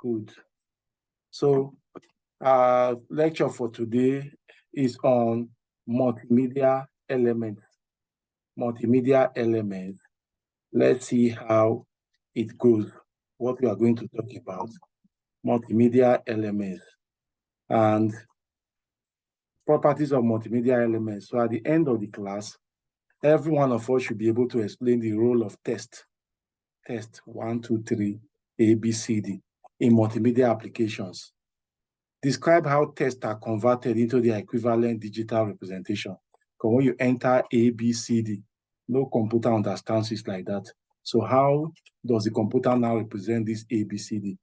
Good. So our lecture for today is on multimedia elements. Multimedia elements. Let's see how it goes. What we are going to talk about. Multimedia elements and properties of multimedia elements. So at the end of the class, every one of us should be able to explain the role of test 1, 2, 3, A, B, C, D in multimedia applications. Describe how tests are converted into their equivalent digital representation. Because when you enter A, B, C, D, no computer understands it like that. So how does the computer now represent this A, B, C, D?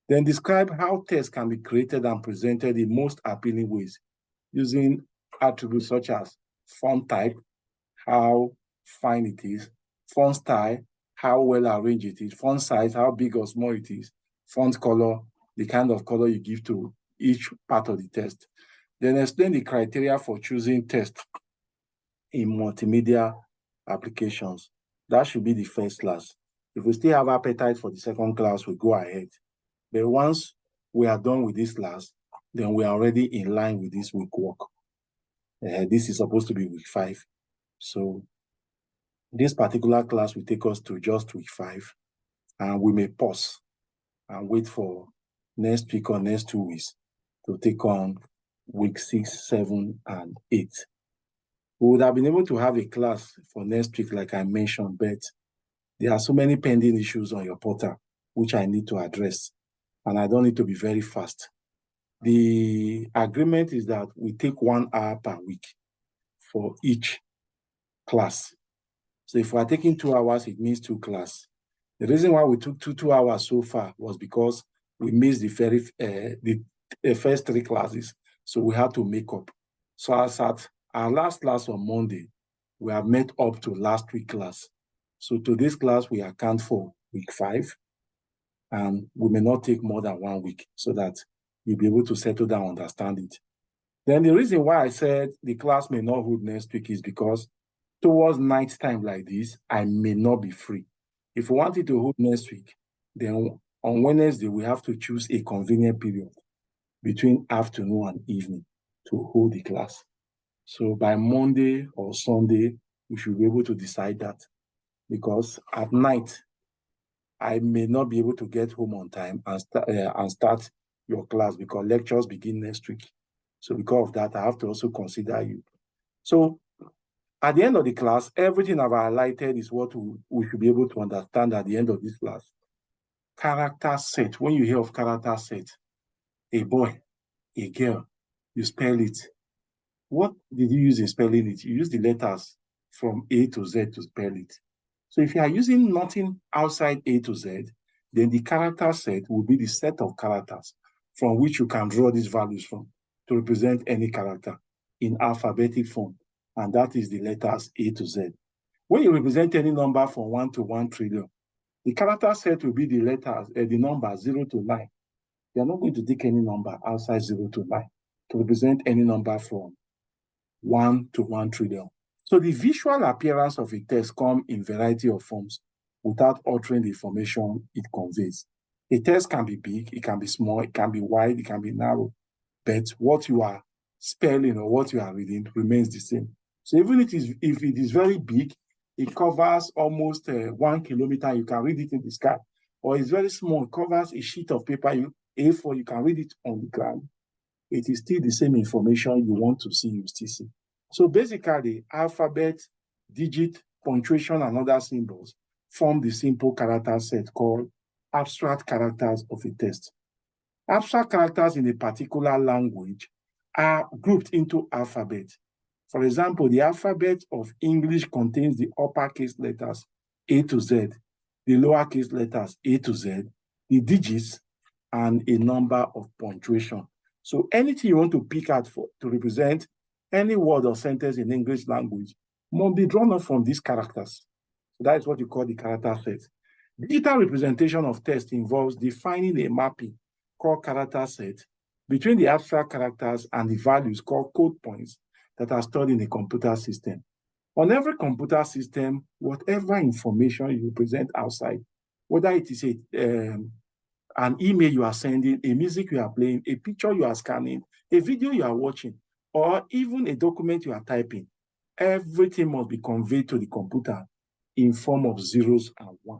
Then describe how tests can be created and presented in most appealing ways using attributes such as font type, how fine it is, font style, how well arranged it is, font size, how big or small it is, font color, the kind of color you give to each part of the test. Then explain the criteria for choosing tests in multimedia applications. That should be the first class. If we still have appetite for the second class, we go ahead. But once we are done with this class, then we are already in line with this week work. This is supposed to be week 5. So this particular class will take us to just week 5, and we may pause and wait for next week or next 2 weeks to take on week 6, 7, and 8. We would have been able to have a class for next week, like I mentioned, but there are so many pending issues on your portal, which I need to address, and I don't need to be very fast. The agreement is that we take 1 hour per week for each class. So if we are taking 2 hours, it means 2 classes. The reason why we took 2 hours so far was because we missed the first 3 classes. So we had to make up. So as at our last class on Monday, we have met up to last week class. So to this class, we account for week 5, and we may not take more than 1 week so that you'll be able to settle down, understand it. Then the reason why I said the class may not hold next week is because towards night time like this, I may not be free. If we want it to hold next week, then on Wednesday, we have to choose a convenient period between afternoon and evening to hold the class. So by Monday or Sunday, we should be able to decide that, because at night, I may not be able to get home on time and start your class because lectures begin next week. So because of that, I have to also consider you. So at the end of the class, everything I've highlighted is what we should be able to understand at the end of this class. Character set. When you hear of character set, a boy, a girl, you spell it. What did you use in spelling it? You use the letters from A to Z to spell it. So if you are using nothing outside A to Z, then the character set will be the set of characters from which you can draw these values from to represent any character in alphabetic form. And that is the letters A to Z. When you represent any number from 1 to 1 trillion, the character set will be the letters, the number 0 to 9. You are not going to take any number outside 0 to 9 to represent any number from 1 to 1 trillion. So the visual appearance of a text comes in variety of forms without altering the information it conveys. A text can be big, it can be small, it can be wide, it can be narrow, but what you are spelling or what you are reading remains the same. So even if it is very big, it covers almost 1 kilometer, you can read it in the sky. Or it's very small, it covers a sheet of paper, A4, you can read it on the ground. It is still the same information you want to see, you still see. So basically, alphabet, digit, punctuation, and other symbols form the simple character set called abstract characters of a text. Abstract characters in a particular language are grouped into alphabet. For example, the alphabet of English contains the uppercase letters A to Z, the lowercase letters A to Z, the digits, and a number of punctuation. So anything you want to pick out to represent any word or sentence in English language must be drawn up from these characters. So that is what you call the character set. Digital representation of text involves defining a mapping called character set between the abstract characters and the values called code points that are stored in a computer system. On every computer system, whatever information you present outside, whether it is an email you are sending, a music you are playing, a picture you are scanning, a video you are watching, or even a document you are typing, everything must be conveyed to the computer in form of zeros and one.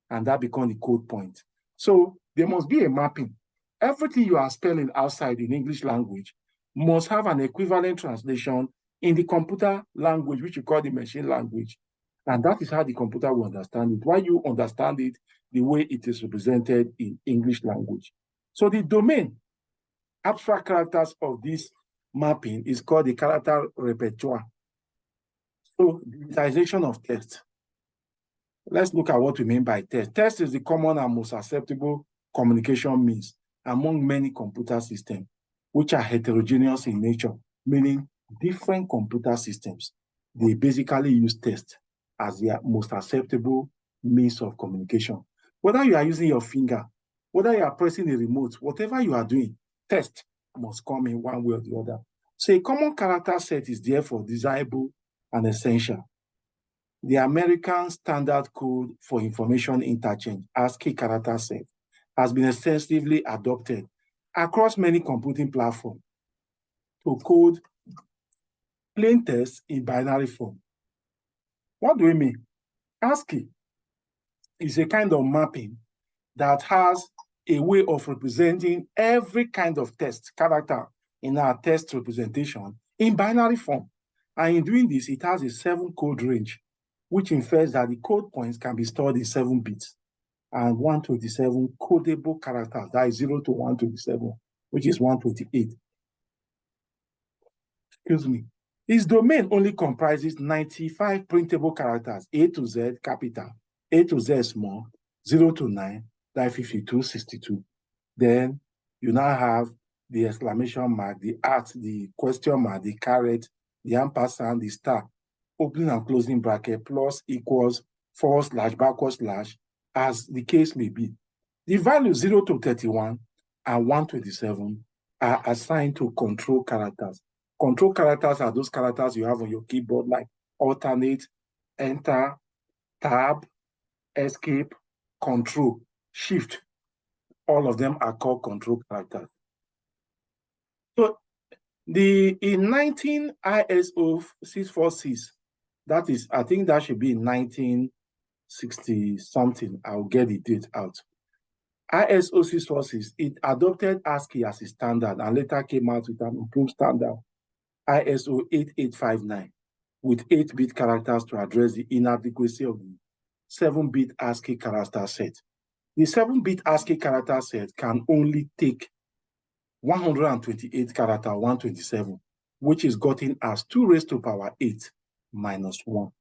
And that becomes the code point. So there must be a mapping. Everything you are spelling outside in English language must have an equivalent translation in the computer language, which you call the machine language. And that is how the computer will understand it, while you understand it the way it is represented in English language. So the domain, abstract characters of this mapping is called the character repertoire. So digitization of text. Let's look at what we mean by text. Text is the common and most acceptable communication means among many computer systems, which are heterogeneous in nature, meaning different computer systems. They basically use text as their most acceptable means of communication. Whether you are using your finger, whether you are pressing a remote, whatever you are doing, text must come in one way or the other. So a common character set is therefore desirable and essential. The American Standard Code for Information Interchange, ASCII character set, has been extensively adopted across many computing platforms to code plain text in binary form. What do we mean? ASCII is a kind of mapping that has a way of representing every kind of text character in our text representation in binary form. And in doing this, it has a 7 code range, which infers that the code points can be stored in 7 bits and 127 codable characters, that is 0 to 127, which is 128. Excuse me. Its domain only comprises 95 printable characters, A to Z capital, A to Z small, 0 to 9, that is 52, 62. Then you now have the exclamation mark, the at, the question mark, the caret, the ampersand, the star, opening and closing bracket, plus, equals, forward slash, backward slash, as the case may be. The values 0 to 31 and 127 are assigned to control characters. Control characters are those characters you have on your keyboard, like alternate, enter, tab, escape, control, shift. All of them are called control characters. So in 19 ISO 646, that is, I think that should be in 1960 something, I'll get the date out. ISO 646, it adopted ASCII as a standard and later came out with an improved standard, ISO 8859, with 8-bit characters to address the inadequacy of the 7-bit ASCII character set. The 7-bit ASCII character set can only take 128 character, 127, which is gotten as 2 raised to power 8 minus 1.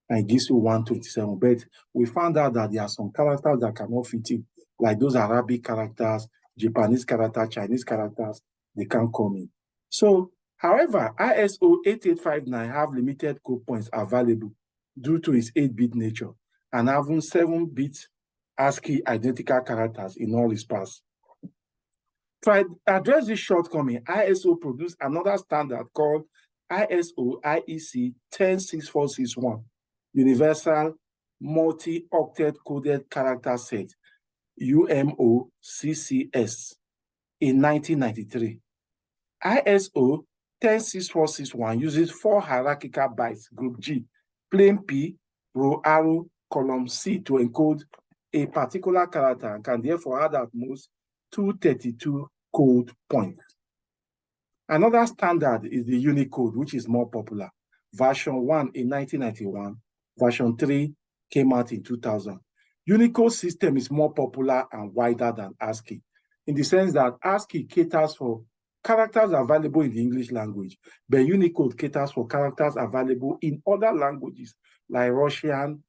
And it gives you 127. But we found out that there are some characters that cannot fit in, like those Arabic characters, Japanese characters, Chinese characters, they can't come in. So, however, ISO 8859 have limited code points available due to its 8-bit nature and having 7-bit ASCII identical characters in all its parts. To address this shortcoming, ISO produced another standard called ISO IEC 1064661, Universal Multi-Octet Coded Character Set, UMOCCS, in 1993. ISO 1064661 uses 4 hierarchical bytes, group G, plain P, row arrow, column C to encode a particular character and can therefore add at most 232 code points. Another standard is the Unicode, which is more popular. Version 1 in 1991, version 3 came out in 2000. Unicode system is more popular and wider than ASCII, in the sense that ASCII caters for characters available in the English language, but Unicode caters for characters available in other languages like Russian,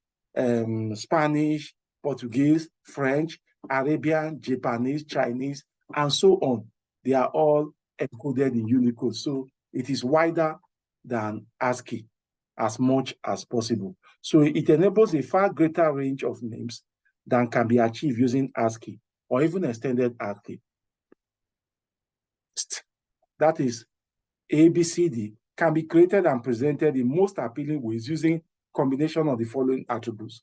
Spanish, Portuguese, French, Arabian, Japanese, Chinese, and so on. They are all encoded in Unicode. So it is wider than ASCII as much as possible. So it enables a far greater range of names than can be achieved using ASCII or even extended ASCII. That is, ABCD can be created and presented in most appealing ways using combination of the following attributes: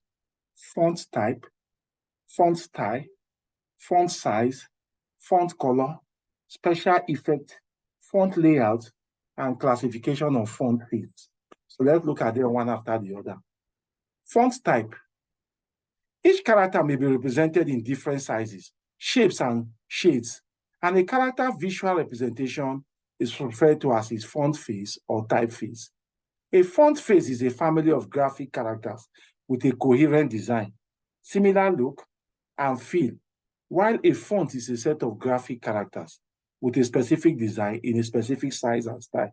font type, font style, font size, font color, special effect, font layout, and classification of font fields. So let's look at them one after the other. Font type. Each character may be represented in different sizes, shapes, and shades, and a character visual representation is referred to as its font face or typeface. A font face is a family of graphic characters with a coherent design, similar look, and feel, while a font is a set of graphic characters with a specific design in a specific size and style.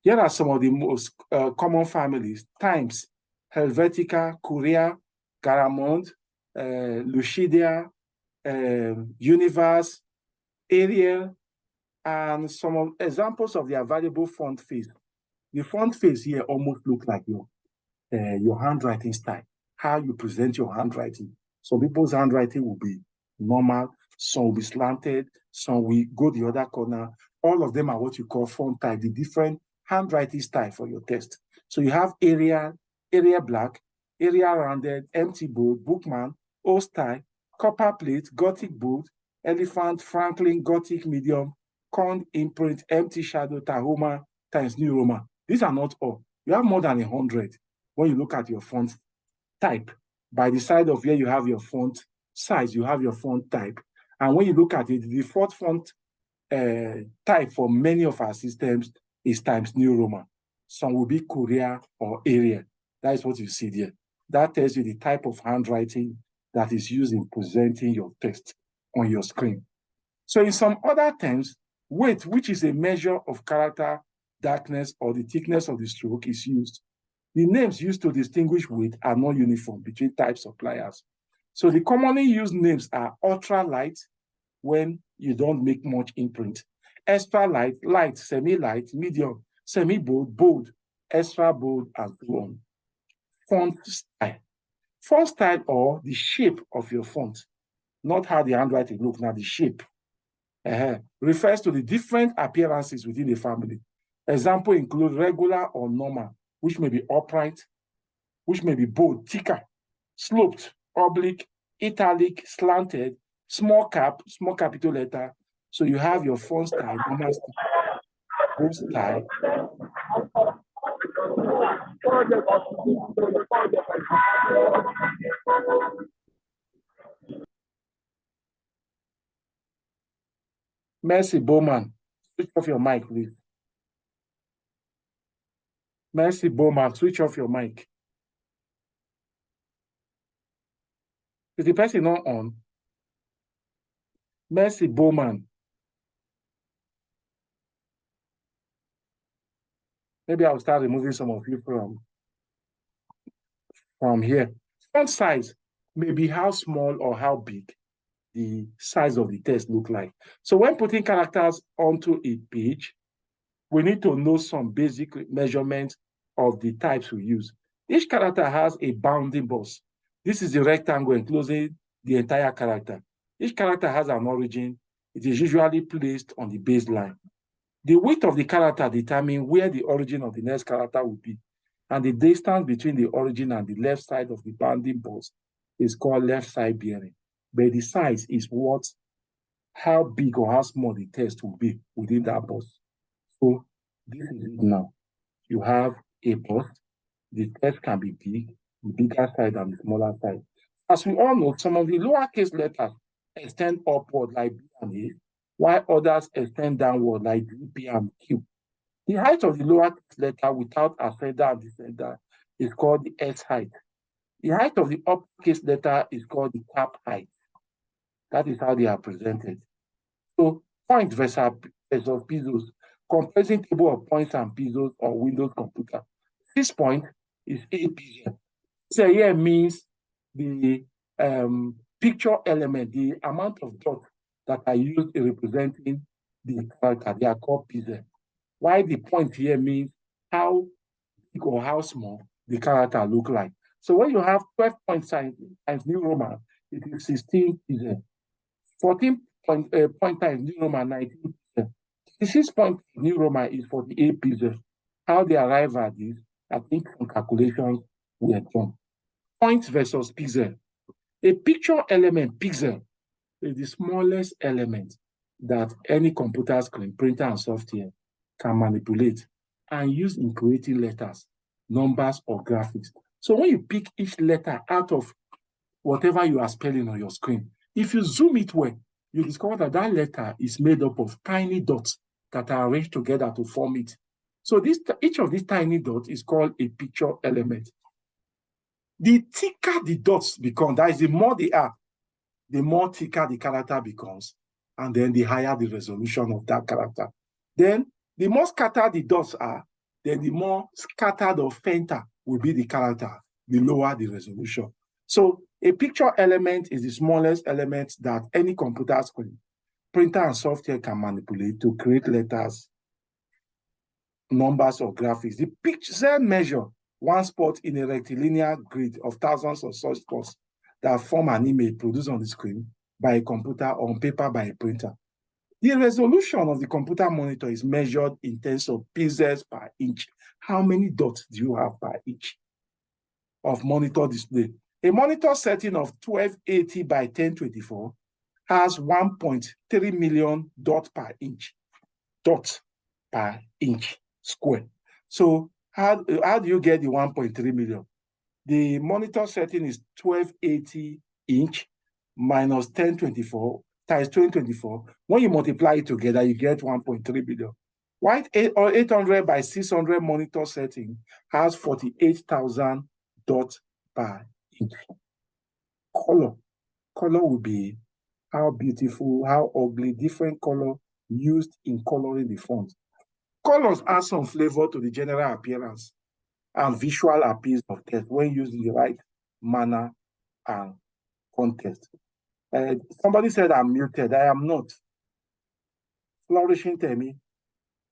Here are some of the most common families: Times, Helvetica, Courier, Garamond, Lucidia, Universe, Arial, and some of examples of the available font face. The font face here almost look like your handwriting style, how you present your handwriting. Some people's handwriting will be normal, some will be slanted, some will go the other corner. All of them are what you call font type, the different handwriting style for your text. So you have Arial, Arial Black, Arial Rounded, Empty Bold, Bookman, Old Style, Copper Plate, Gothic Bold, Elephant, Franklin, Gothic Medium, Corn Imprint, Empty Shadow, Tahoma, Times New Roman. These are not all. You have more than 100 when you look at your font type. By the side of where you have your font size, you have your font type. And when you look at it, the default font type for many of our systems is Times New Roman. Some will be Courier or Arial. That is what you see there. That tells you the type of handwriting that is used in presenting your text on your screen. So in some other terms, weight, which is a measure of character darkness or the thickness of the stroke, is used. The names used to distinguish weight are not uniform between types of pliers. So the commonly used names are ultra light, when you don't make much imprint, extra light, light, semi-light, medium, semi-bold, bold, extra bold, and so on. Font style. Font style, or the shape of your font, not how the handwriting looks, now the shape, refers to the different appearances within the family. Example include regular or normal, which may be upright, which may be bold, thicker, sloped, oblique, italic, slanted, small cap, small capital letter. So you have your font style, normal style, bold style. Mercy Bowman, switch off your mic, please. Mercy Bowman, switch off your mic. Is the person not on? Mercy Bowman. Maybe I'll start removing some of you from here. Font size may be how small or how big the size of the text look like. So when putting characters onto a page, we need to know some basic measurements of the types we use. Each character has a bounding box. This is the rectangle enclosing the entire character. Each character has an origin. It is usually placed on the baseline. The width of the character determines where the origin of the next character will be. And the distance between the origin and the left side of the bounding box is called left side bearing. But the size is how big or how small the text will be within that box. So this is it now. You have a box. The text can be big, the bigger side and the smaller side. As we all know, some of the lowercase letters extend upward like B and A, while others extend downward like D, P, and Q. The height of the lowercase letter without ascender and descender is called the S height. The height of the uppercase letter is called the cap height. That is how they are presented. So point versus pixels, comprising table of points and pixels on Windows computer. 6 point is a pixel. So here means the picture element, the amount of dots that are used in representing the character. They are called pixel. While the point here means how big or how small the character look like. So when you have 12 point times New Roman, it is 16 pixel. 14 point times New Roman, 19 pixel. 6 point New Roman is 48 pixel. How they arrive at this, I think some calculations were done. Point versus pixel. A picture element pixel is the smallest element that any computer screen, printer, and software can manipulate and use in creating letters, numbers, or graphics. So when you pick each letter out of whatever you are spelling on your screen, if you zoom it well, you discover that that letter is made up of tiny dots that are arranged together to form it. So each of these tiny dots is called a picture element. The thicker the dots become, that is, the more they are, the more thicker the character becomes, and then the higher the resolution of that character. Then the more scattered the dots are, then the more scattered or fainter will be the character, the lower the resolution. So a picture element is the smallest element that any computer screen, printer, and software can manipulate to create letters, numbers, or graphics. The pixel measure one spot in a rectilinear grid of thousands of such spots that form an image produced on the screen by a computer or on paper by a printer. The resolution of the computer monitor is measured in terms of pixels per inch. How many dots do you have per inch of monitor display? A monitor setting of 1280 by 1024 has 1.3 million dots per inch square. So how do you get the 1.3 million? The monitor setting is 1280 inch minus 1024 times 2024. When you multiply it together, you get 1.3 billion. White 800 by 600 monitor setting has 48,000 dots per inch. Color will be how beautiful, how ugly, different color used in coloring the font. Colors add some flavor to the general appearance and visual appeal of text when used in the right manner and context. Somebody said I'm muted. I am not. Flourishing Temi.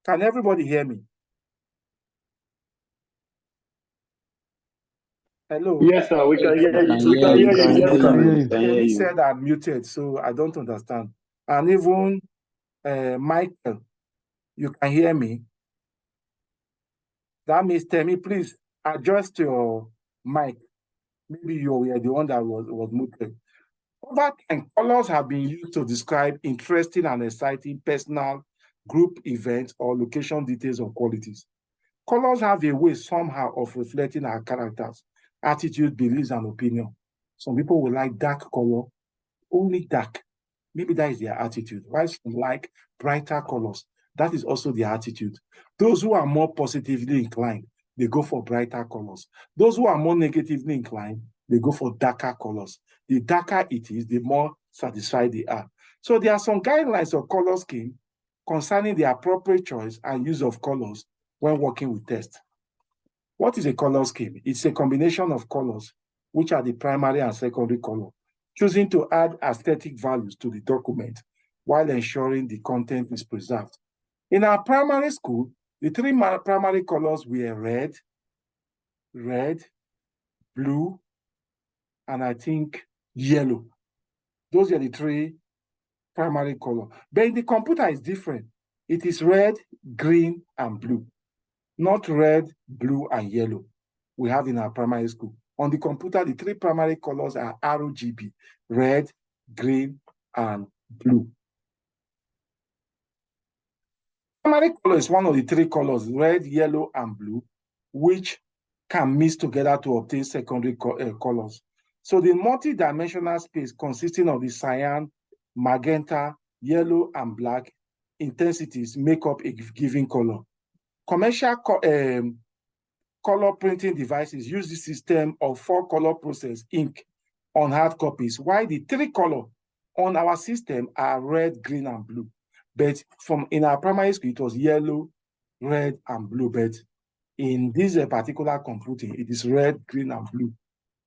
Can everybody hear me? Hello? Yes, sir. We can hear you. We can hear you. Yes, sir. Temi said I'm muted, so I don't understand. And even Michael, you can hear me. That means, Temi, please adjust your mic. Maybe you were the one that was muted. Over time, colors have been used to describe interesting and exciting personal, group events, or location details or qualities. Colors have a way somehow of reflecting our characters, attitude, beliefs, and opinion. Some people will like dark color, only dark. Maybe that is their attitude. While some like brighter colors, that is also their attitude. Those who are more positively inclined, they go for brighter colors. Those who are more negatively inclined, they go for darker colors. The darker it is, the more satisfied they are. So there are some guidelines of color scheme concerning the appropriate choice and use of colors when working with text. What is a color scheme? It's a combination of colors, which are the primary and secondary color, choosing to add aesthetic values to the document while ensuring the content is preserved. In our primary school, the three primary colors were red, blue, and I think yellow. Those are the three primary colors. But in the computer, it's different. It is red, green, and blue. Not red, blue, and yellow we have in our primary school. On the computer, the three primary colors are RGB, red, green, and blue. Primary color is one of the three colors, red, yellow, and blue, which can mix together to obtain secondary colors. So the multi-dimensional space consisting of the cyan, magenta, yellow, and black intensities make up a given color. Commercial color printing devices use the system of 4-color process ink on hard copies, while the 3 color on our system are red, green, and blue. But in our primary school, it was yellow, red, and blue. But in this particular computing, it is red, green, and blue,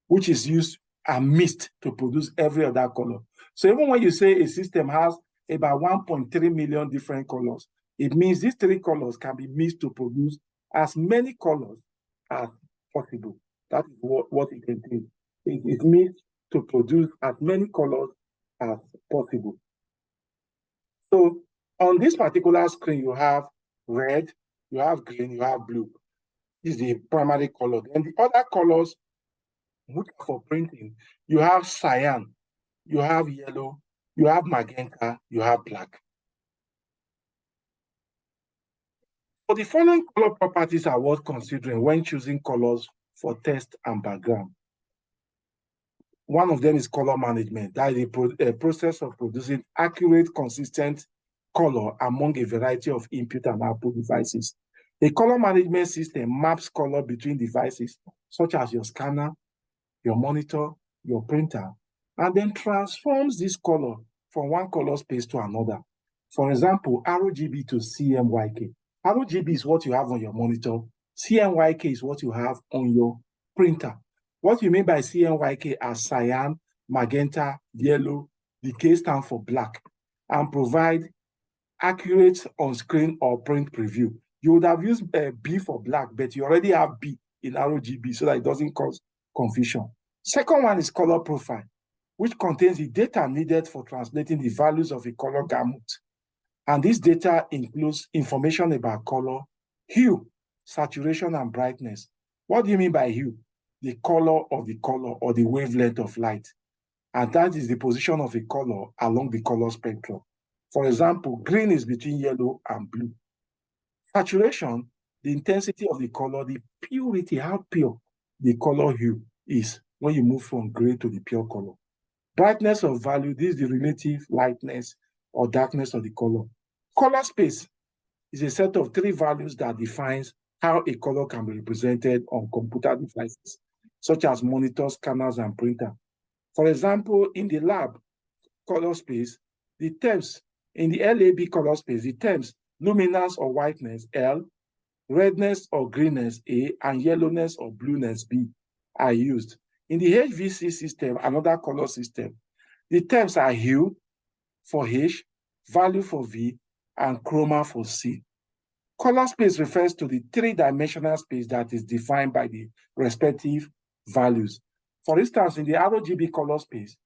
which is used and mixed to produce every other color. So even when you say a system has about 1.3 million different colors, it means these 3 colors can be mixed to produce as many colors as possible. That is what it entails. It is mixed to produce as many colors as possible. So on this particular screen, you have red, you have green, you have blue. This is the primary color. And the other colors, which are for printing, you have cyan, you have yellow, you have magenta, you have black. So the following color properties are worth considering when choosing colors for test and background. One of them is color management. That is a process of producing accurate, consistent color among a variety of input and output devices. A color management system maps color between devices, such as your scanner, your monitor, your printer, and then transforms this color from one color space to another. For example, RGB to CMYK. RGB is what you have on your monitor. CMYK is what you have on your printer. What you mean by CMYK are cyan, magenta, yellow. The K stands for black, and provide accurate on-screen or print preview. You would have used B for black, but you already have B in RGB so that it doesn't cause confusion. Second one is color profile, which contains the data needed for translating the values of a color gamut. And this data includes information about color, hue, saturation, and brightness. What do you mean by hue? The color of the color or the wavelength of light. And that is the position of a color along the color spectrum. For example, green is between yellow and blue. Saturation, the intensity of the color, the purity, how pure the color hue is when you move from gray to the pure color. Brightness of value, this is the relative lightness or darkness of the color. Color space is a set of three values that defines how a color can be represented on computer devices, such as monitors, scanners, and printer. For example, in the lab color space, the terms in the LAB color space, the terms luminance or whiteness, L, redness or greenness, A, and yellowness or blueness, B, are used. In the HVC system, another color system, the terms are hue for H, value for V, and chroma for C. Color space refers to the three-dimensional space that is defined by the respective values. For instance, in the RGB color space,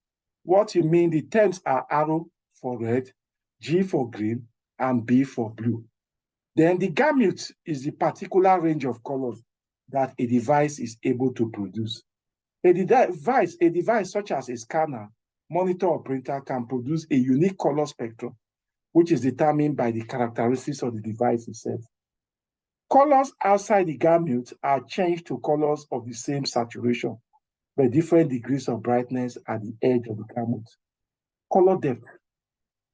what you mean, the terms are arrow for red, G for green, and B for blue. Then the gamut is the particular range of colors that a device is able to produce. A device such as a scanner, monitor, or printer can produce a unique color spectrum, which is determined by the characteristics of the device itself. Colors outside the gamut are changed to colors of the same saturation, but different degrees of brightness at the edge of the gamut. Color depth,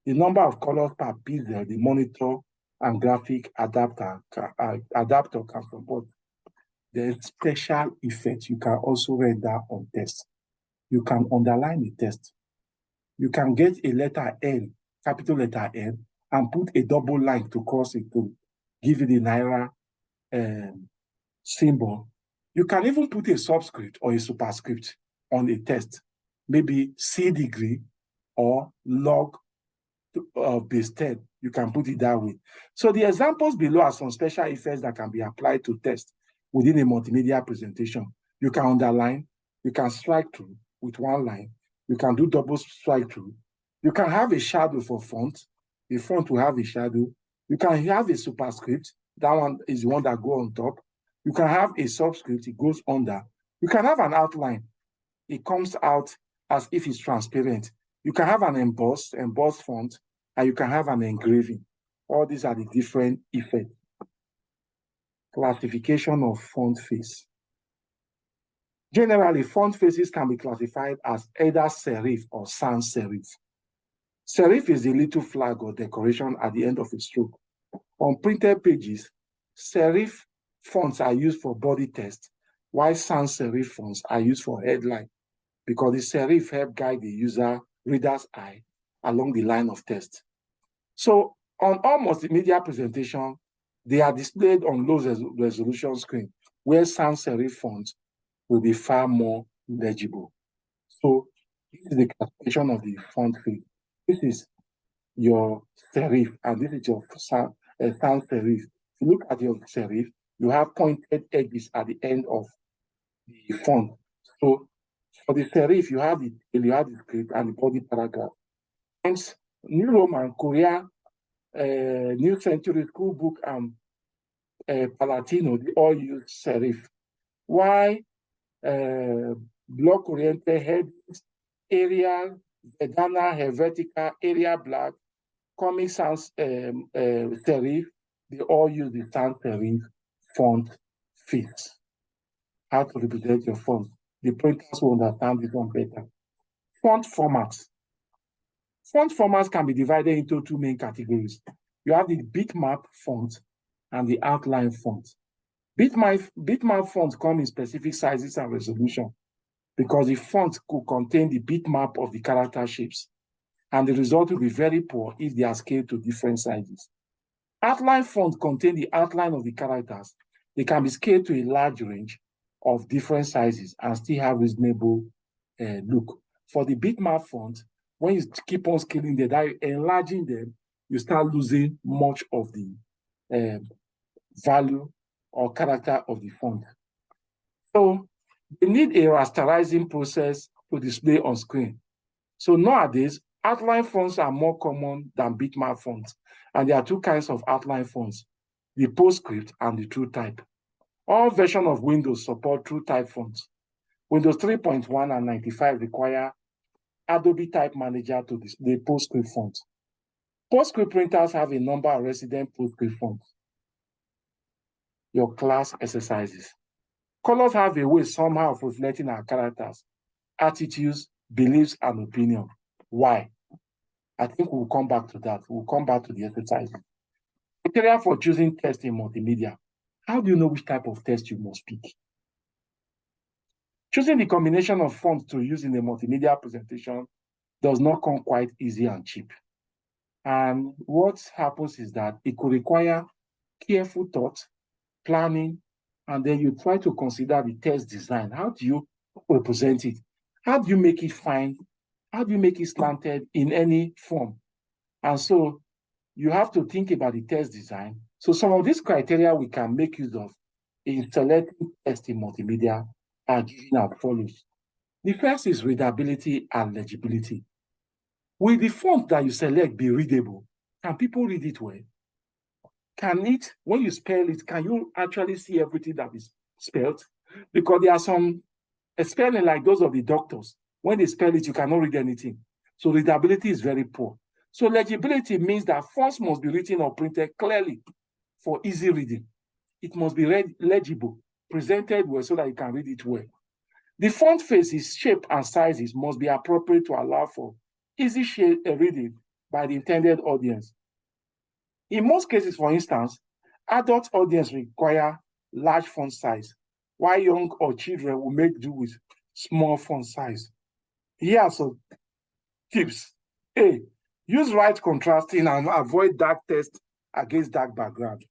the number of colors per pixel the monitor and graphic adapter can support. There's special effects you can also render on text. You can underline the text. You can get a letter N, capital letter N, and put a double line to cause it to give you the Naira symbol. You can even put a subscript or a superscript on a text, maybe C degree or log of base 10. You can put it that way. So the examples below are some special effects that can be applied to text within a multimedia presentation. You can underline, you can strike through with one line, you can do double strike through, you can have a shadow for font, the font will have a shadow, you can have a superscript, that one is the one that goes on top, you can have a subscript, it goes under, you can have an outline, it comes out as if it's transparent. You can have an embossed font, and you can have an engraving. All these are the different effects. Classification of font face. Generally, font faces can be classified as either serif or sans serif. Serif is the little flag or decoration at the end of a stroke. On printed pages, serif fonts are used for body text, while sans serif fonts are used for headline, because the serif help guide the reader's eye along the line of text. So on all multimedia presentation, they are displayed on low resolution screen, where sans serif fonts will be far more legible. So this is the classification of the font face. This is your serif, and this is your sans serif. If you look at your serif, you have pointed edges at the end of the font. So for the serif, you have the script and the body paragraph. Hence, New Roman, Korea, New Century School Book, and Palatino, they all use serif. Why block-oriented headings, Arial, Verdana, Helvetica, Area Black, Comic Sans Serif, they all use the sans serif font fix. How to represent your font. The printers will understand this one better. Font formats. Font formats can be divided into two main categories. You have the bitmap font and the outline font. Bitmap fonts come in specific sizes and resolution because the font could contain the bitmap of the character shapes, and the result will be very poor if they are scaled to different sizes. Outline fonts contain the outline of the characters. They can be scaled to a large range of different sizes and still have reasonable look. For the bitmap font, when you keep on scaling them, enlarging them, you start losing much of the value or character of the font. So they need a rasterizing process to display on screen. So nowadays, outline fonts are more common than bitmap fonts. And there are two kinds of outline fonts, the PostScript and the TrueType. All versions of Windows support TrueType fonts. Windows 3.1 and 95 require Adobe Type Manager to display PostScript fonts. PostScript printers have a number of resident PostScript fonts. Your class exercises. Colors have a way somehow of reflecting our characters, attitudes, beliefs, and opinion. Why? I think we'll come back to that. We'll come back to the exercises. Criteria for choosing text in multimedia. How do you know which type of text you must speak? Choosing the combination of fonts to use in a multimedia presentation does not come quite easy and cheap. And what happens is that it could require careful thought, planning, and then you try to consider the text design. How do you represent it? How do you make it fine? How do you make it slanted in any form? And so you have to think about the text design. So some of these criteria we can make use of in selecting text in multimedia are given as follows. The first is readability and legibility. Will the font that you select be readable? Can people read it well? Can it, when you spell it, can you actually see everything that is spelled? Because there are some spelling like those of the doctors. When they spell it, you cannot read anything. So readability is very poor. So legibility means that fonts must be written or printed clearly for easy reading. It must be legible, presented well so that you can read it well. The font faces, shape, and sizes must be appropriate to allow for easy reading by the intended audience. In most cases, for instance, adult audience require large font size, while young or children will make do with small font size. Here are some tips. A, use right contrasting and avoid dark text against dark background.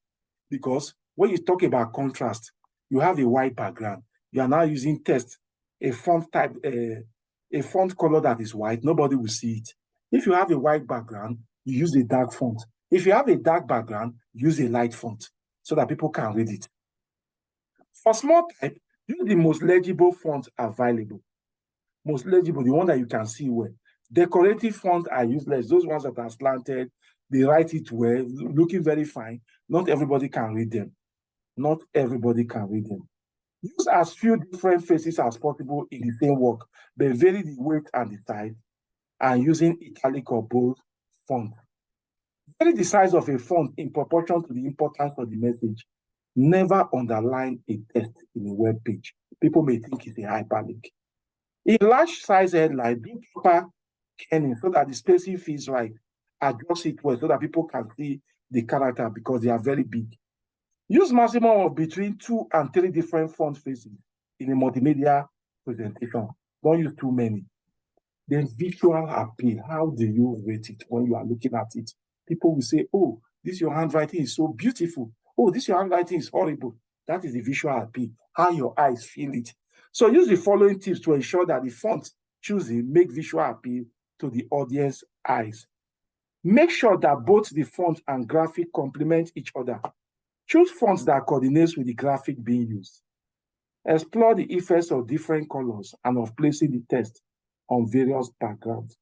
Because when you talk about contrast, you have a white background. You are now using text, a font type, a font color that is white, nobody will see it. If you have a white background, you use a dark font. If you have a dark background, use a light font so that people can read it. For small type, use the most legible font available. Most legible, the one that you can see well. Decorative fonts are useless. Those ones that are slanted, they write it well, looking very fine. Not everybody can read them. Not everybody can read them. Use as few different faces as possible in the same work, but vary the weight and the size, and using italic or bold font. Vary the size of a font in proportion to the importance of the message. Never underline a text in a web page. People may think it's a hyperlink. In large size headline, do proper kenning so that the spacing feels right. Adjust it well so that people can see the character because they are very big. Use maximum of between 2 and 3 different font faces in a multimedia presentation. Don't use too many. Then visual appeal. How do you rate it when you are looking at it? People will say, oh, this your handwriting is so beautiful. Oh, this your handwriting is horrible. That is the visual appeal, how your eyes feel it. So use the following tips to ensure that the font choosing make visual appeal to the audience eyes. Make sure that both the font and graphic complement each other. Choose fonts that coordinates with the graphic being used. Explore the effects of different colors and of placing the text on various backgrounds.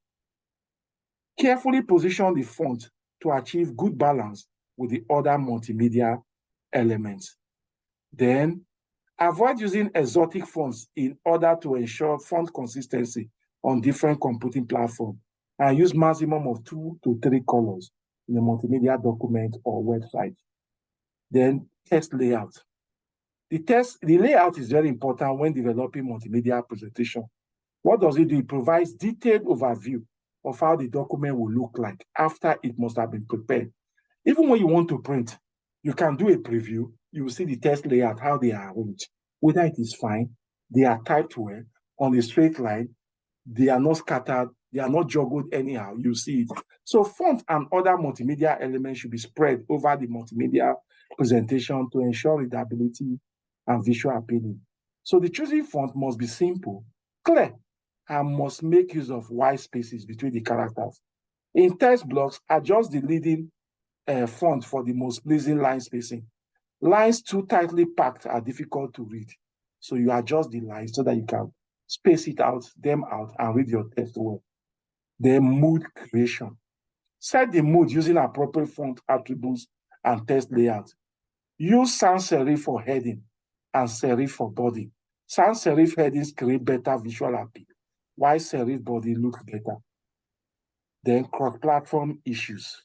Carefully position the font to achieve good balance with the other multimedia elements. Then, avoid using exotic fonts in order to ensure font consistency on different computing platforms and use maximum of 2 to 3 colors in a multimedia document or website. Then text layout. The layout is very important when developing multimedia presentation. What does it do? It provides detailed overview of how the document will look like after it must have been prepared. Even when you want to print, you can do a preview. You will see the text layout, how they are arranged, whether it is fine, they are typed well, on a straight line, they are not scattered, they are not juggled anyhow, you see it. So font and other multimedia elements should be spread over the multimedia presentation to ensure readability and visual appealing. So the choosing font must be simple, clear, and must make use of white spaces between the characters. In text blocks, adjust the leading font for the most pleasing line spacing. Lines too tightly packed are difficult to read. So you adjust the lines so that you can space them out, and read your text well. Then mood creation. Set the mood using appropriate font attributes and text layout. Use sans serif for heading and serif for body. Sans serif headings create better visual appeal, while serif body looks better. Then cross-platform issues.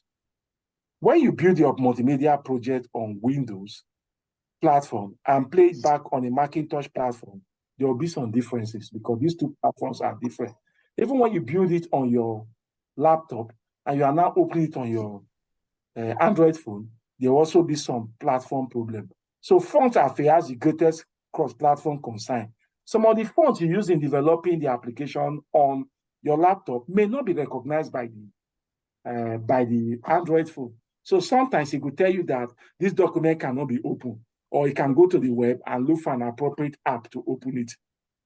When you build your multimedia project on Windows platform and play it back on a Macintosh platform, there will be some differences because these two platforms are different. Even when you build it on your laptop and you are now opening it on your Android phone, there will also be some platform problem. So fonts are the greatest cross-platform concern. Some of the fonts you use in developing the application on your laptop may not be recognized by the Android phone. So sometimes it could tell you that this document cannot be opened, or you can go to the web and look for an appropriate app to open it.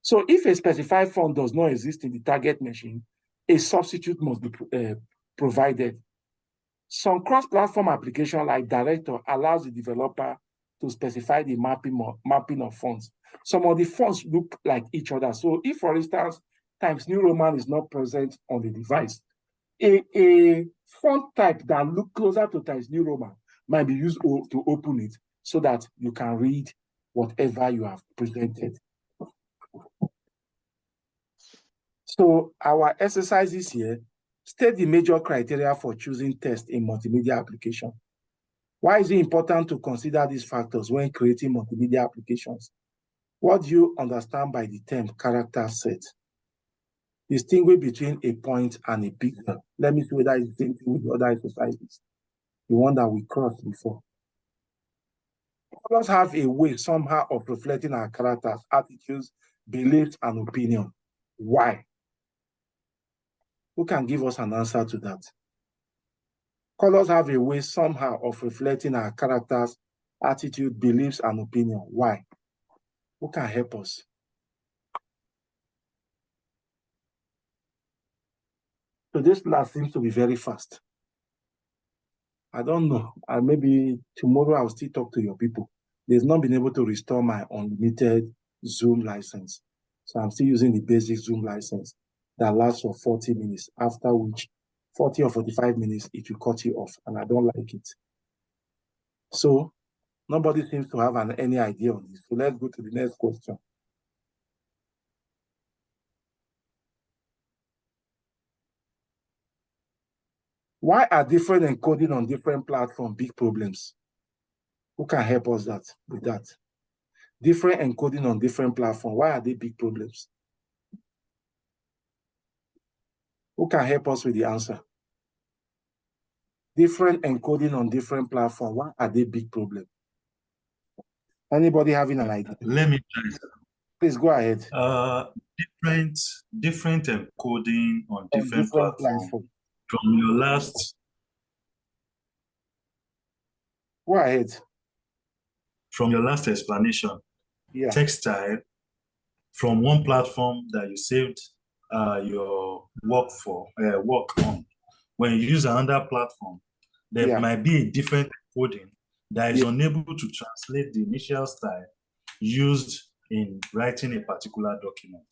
So if a specified font does not exist in the target machine, a substitute must be provided. Some cross-platform application like Director allows the developer to specify the mapping of fonts. Some of the fonts look like each other. So if, for instance, Times New Roman is not present on the device, a font type that looks closer to Times New Roman might be used to open it so that you can read whatever you have presented. So our exercises here state the major criteria for choosing text in multimedia application. Why is it important to consider these factors when creating multimedia applications? What do you understand by the term character set? Distinguish between a point and a pixel. Let me see whether it's the same thing with the other exercises, the one that we crossed before. Colors have a way somehow of reflecting our characters, attitudes, beliefs, and opinion. Why? Who can give us an answer to that? Colors have a way somehow of reflecting our characters, attitude, beliefs, and opinion. Why? Who can help us? So this class seems to be very fast. I don't know. Maybe tomorrow I'll still talk to your people. They've not been able to restore my unlimited Zoom license. So I'm still using the basic Zoom license that lasts for 40 minutes, after which 40 or 45 minutes, it will cut you off, and I don't like it. So nobody seems to have any idea on this. So let's go to the next question. Why are different encoding on different platforms big problems? Who can help us with that? Different encoding on different platforms, why are they big problems? Who can help us with the answer? Different encoding on different platforms, why are they big problems? Anybody having an idea? Let me try. Please go ahead. Different encoding on different platforms. From your last. Go ahead. From your last explanation, yeah. Textile, from one platform that you saved your work on, when you use another platform, there might be a different encoding that is unable to translate the initial style used in writing a particular document.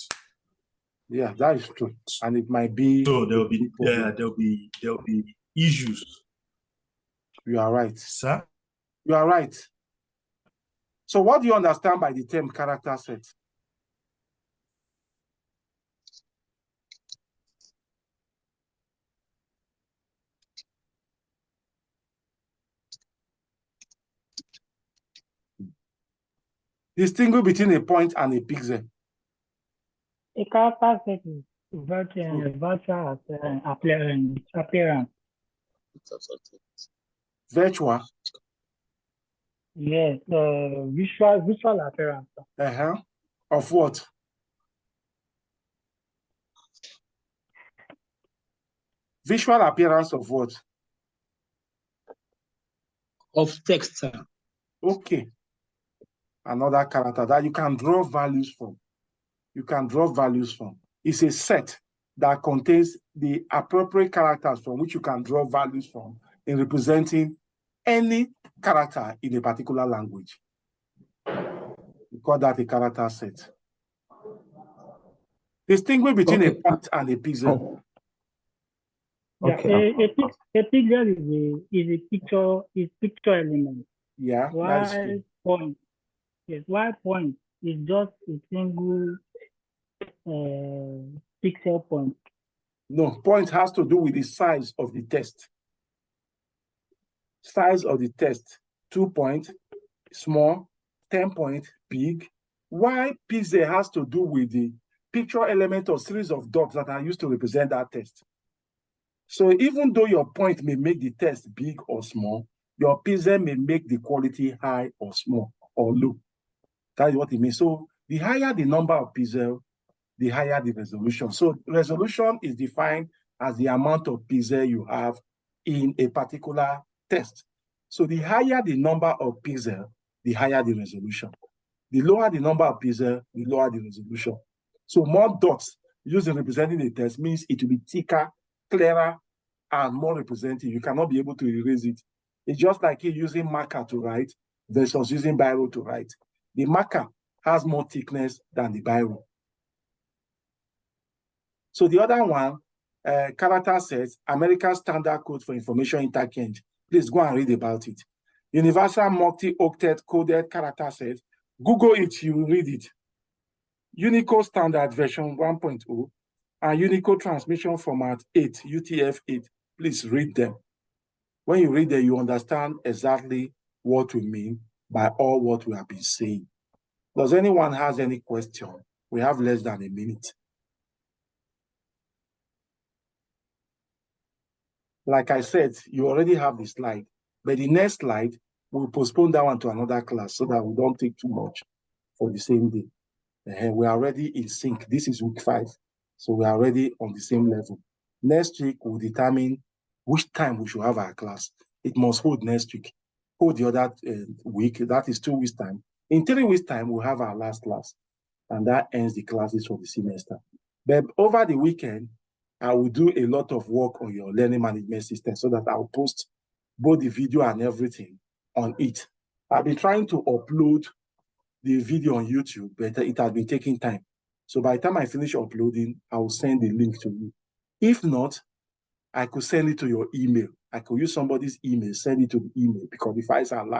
Yeah, that is true, and it might be. So there'll be issues. You are right, sir. You are right. So what do you understand by the term character set? Distinguish between a point and a pixel. A character set is virtual appearance. Virtual. Yes, visual appearance. Of what? Visual appearance of what? Of text, sir. Okay. Another character that you can draw values from. You can draw values from. It's a set that contains the appropriate characters from which you can draw values from in representing any character in a particular language. We call that a character set. Distinguish between a point and a pixel. Okay. A pixel is picture element. Yeah. Why point? Yes, why point is just a single pixel point. No, point has to do with the size of the text. Size of the text. 2 point, small, 10 point, big. Why pixel has to do with the picture element or series of dots that are used to represent that text. So even though your point may make the text big or small, your pixel may make the quality high or small or low. That is what it means. So the higher the number of pixels, the higher the resolution. So resolution is defined as the amount of pixels you have in a particular text. So the higher the number of pixels, the higher the resolution. The lower the number of pixels, the lower the resolution. So more dots used in representing the text means it will be thicker, clearer, and more representative. You cannot be able to erase it. It's just like you using marker to write versus using biro to write. The marker has more thickness than the biro. So the other one, character sets, American Standard Code for Information Interchange. Please go and read about it. Universal Multi-Octet Coded Character Set. Google it, you will read it. Unicode Standard version 1.0 and Unicode Transmission Format 8, UTF-8. Please read them. When you read them, you understand exactly what we mean by all what we have been saying. Does anyone has any question? We have less than a minute. Like I said, you already have the slide, but the next slide, we'll postpone that one to another class so that we don't take too much for the same day. We are already in sync. This is week 5, so we are already on the same level. Next week, we'll determine which time we should have our class. It must hold next week. Hold the other week, that is 2 weeks' time. In 3 weeks' time, we'll have our last class, and that ends the classes for the semester. But over the weekend, I will do a lot of work on your learning management system so that I'll post both the video and everything on it. I'll be trying to upload the video on YouTube, but it has been taking time. So by the time I finish uploading, I will send the link to you. If not, I could send it to your email. I could use somebody's email, send it to the email, because the files are live.